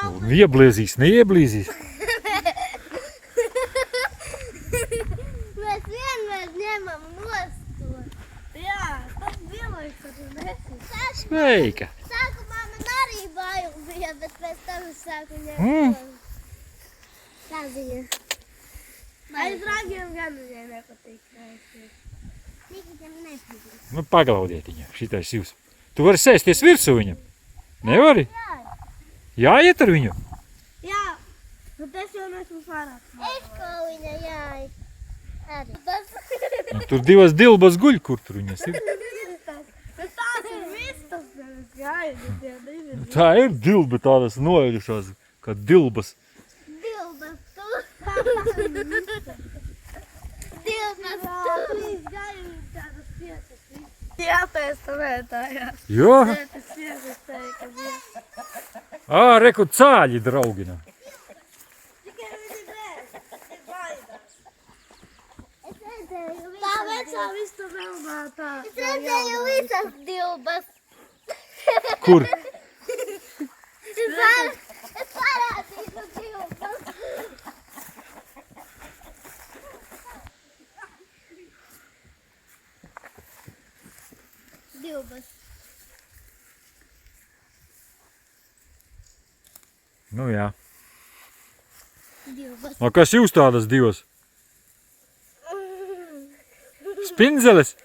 Un ieblīzīs, neieblīzīs. Mēs vienmēr ņemam nost to. Jā, tas bielais, ka tu nesi. Sveika! Sākumā man arī bail bija, bet pēc tam es sāku ņemt nost. Tā bija. Aiz ragiem gan viņai nepatīk. Viņam nepatīk. Nu, paglaudiet viņu, šitais jūs. Tu vari sēsties virsū viņam? Nevari? Jāiet ar viņu? Jā, bet es jau nesmu pārāk. Es ko viņa jāi. Arī. Nu, tur divas dilbas guļ, kur tur viņas ir. Bet tās ir vistas, nevis jāi, bet tie divi. Nu, tā ir dilba tādas noeļušās, kā dilbas. Dilbas, tu. Dilbas, tu. Trīs jāi ir tādas piecas. Jāpēstavētājās. Jo? Tas piecastēja, ka bija. Ā, reku cāļi, draugina. Tikai viņi dēļ, ir baidās. Tā vecā visu vēl tā. Es redzēju visas dilbas. Kur? Es parādīju dilbas. Dilbas. Nu jā. Dilbas. O, kas jūs tādas divas? Spindzeles?